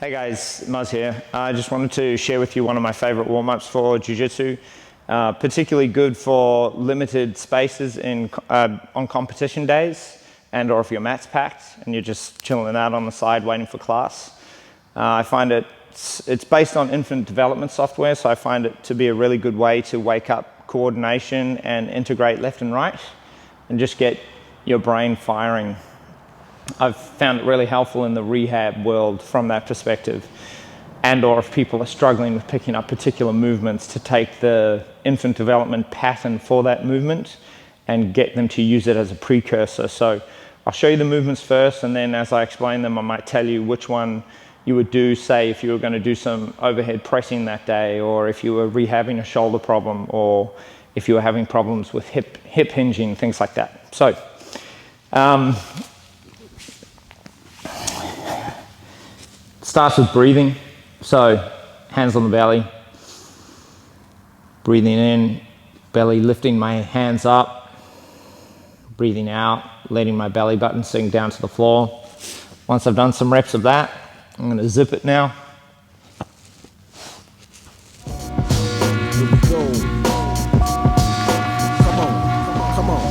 Hey guys, Muzz here. I just wanted to share with you one of my favorite warm-ups for Jiu-Jitsu. Particularly good for limited spaces on competition days, and or if your mat's packed and you're just chilling out on the side waiting for class. I find it's based on infant development software, so I find it to be a really good way to wake up coordination and integrate left and right and just get your brain firing. I've found it really helpful in the rehab world from that perspective, and or if people are struggling with picking up particular movements, to take the infant development pattern for that movement and get them to use it as a precursor. So I'll show you the movements first, and then as I explain them I might tell you which one you would do, say if you were going to do some overhead pressing that day, or if you were rehabbing a shoulder problem, or if you were having problems with hip hinging, things like that. So starts with breathing. So hands on the belly, breathing in, belly lifting my hands up, breathing out, letting my belly button sink down to the floor. Once I've done some reps of that, I'm going to zip it now. Here we go. Come on.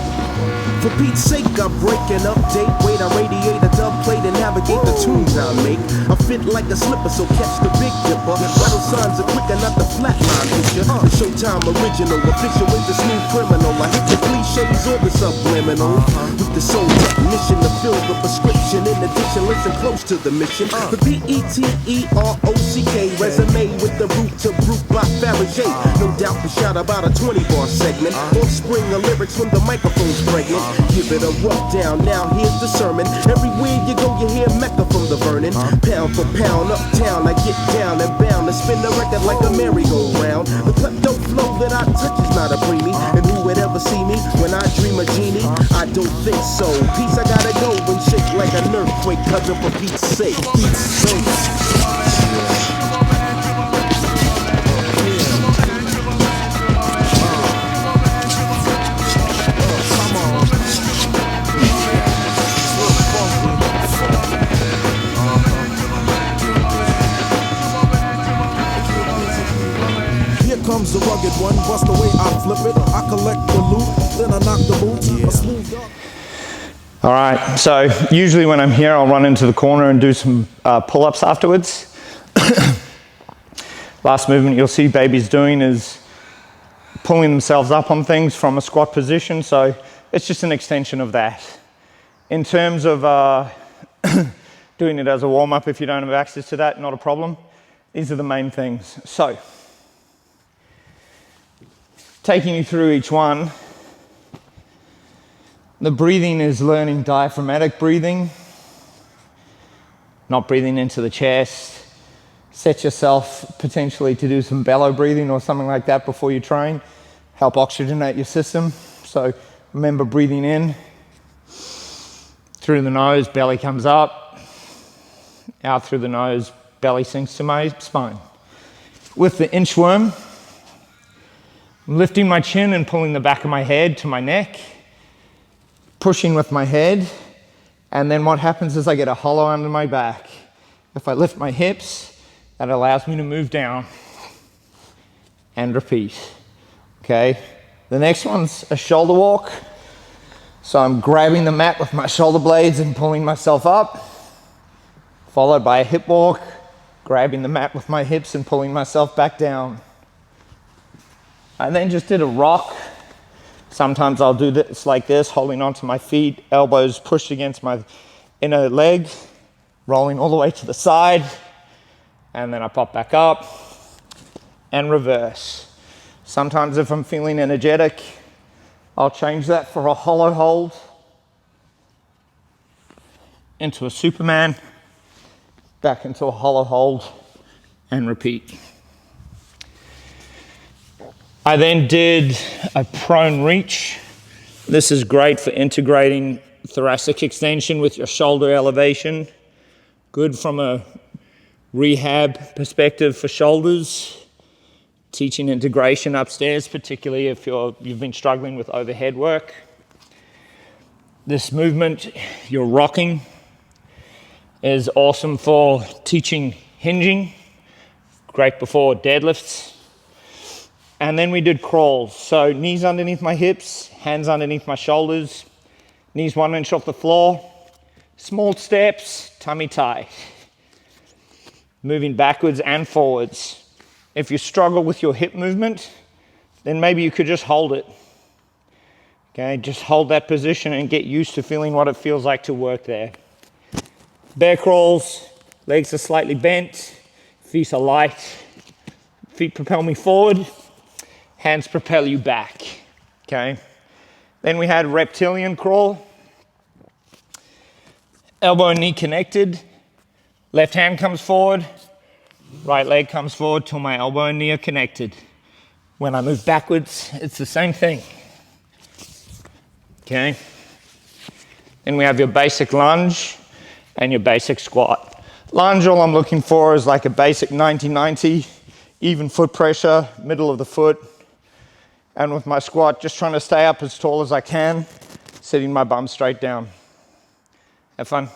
For Pete's sake, I break an update. Wait, I radiate a dub plate and navigate the tunes I make. I fit like a slipper, so catch the big dipper. Vital signs are quicker, not the flatline picture. The Showtime original, official with the smooth criminal. I hit the cliches or the subliminal. With the soul technician to fill the prescription. In addition, listen close to the mission. The P-E-T-E-R-O-C-K resume with the root to brute by Fabergé. No doubt we shot about a 20-bar segment. Offspring of lyrics when the microphone's pregnant. Give it a rough down, now here's the sermon. Everywhere you go you hear Mecca from the Vernon. Pound for pound, uptown, I get down and bound to spin the record like a merry-go-round. The klepto flow that I touch is not a preemie. And who would ever see me when I dream a genie? I don't think so. Peace, I gotta go and shake like an earthquake, cousin, for Pete's sake. Pete's sake. Comes the rugged one, bust the way I flip it. I collect the loot, then I knock the boots. A smooth up. All right, so usually when I'm here I'll run into the corner and do some pull-ups afterwards. Last movement you'll see babies doing is pulling themselves up on things from a squat position, so it's just an extension of that. In terms of doing it as a warm-up, if you don't have access to that, not a problem. These are the main things. So taking you through each one, the breathing is learning diaphragmatic breathing, not breathing into the chest. Set yourself potentially to do some bellow breathing or something like that before you train. Help oxygenate your system. So remember, breathing in through the nose, belly comes up, out through the nose, belly sinks to my spine. With the inchworm, I'm lifting my chin and pulling the back of my head to my neck, pushing with my head, and then what happens is I get a hollow under my back. If I lift my hips, that allows me to move down and repeat. Okay, the next one's a shoulder walk. So I'm grabbing the mat with my shoulder blades and pulling myself up, followed by a hip walk, grabbing the mat with my hips and pulling myself back down. I then just did a rock. Sometimes I'll do this like this, holding onto my feet, elbows pushed against my inner leg, rolling all the way to the side, and then I pop back up and reverse. Sometimes if I'm feeling energetic, I'll change that for a hollow hold into a Superman, back into a hollow hold, and repeat. I then did a prone reach. This is great for integrating thoracic extension with your shoulder elevation. Good from a rehab perspective for shoulders. Teaching integration upstairs, particularly if you've been struggling with overhead work. This movement, you're rocking, is awesome for teaching hinging, great before deadlifts. And then we did crawls. So knees underneath my hips, hands underneath my shoulders, knees 1 inch off the floor, small steps, tummy tight. Moving backwards and forwards. If you struggle with your hip movement, then maybe you could just hold it. Okay, just hold that position and get used to feeling what it feels like to work there. Bear crawls, legs are slightly bent, feet are light, feet propel me forward, hands propel you back, okay? Then we had reptilian crawl, elbow and knee connected, left hand comes forward, right leg comes forward till my elbow and knee are connected. When I move backwards, it's the same thing, okay? Then we have your basic lunge and your basic squat. Lunge, all I'm looking for is like a basic 90-90, even foot pressure, middle of the foot. And with my squat, just trying to stay up as tall as I can, sitting my bum straight down. Have fun.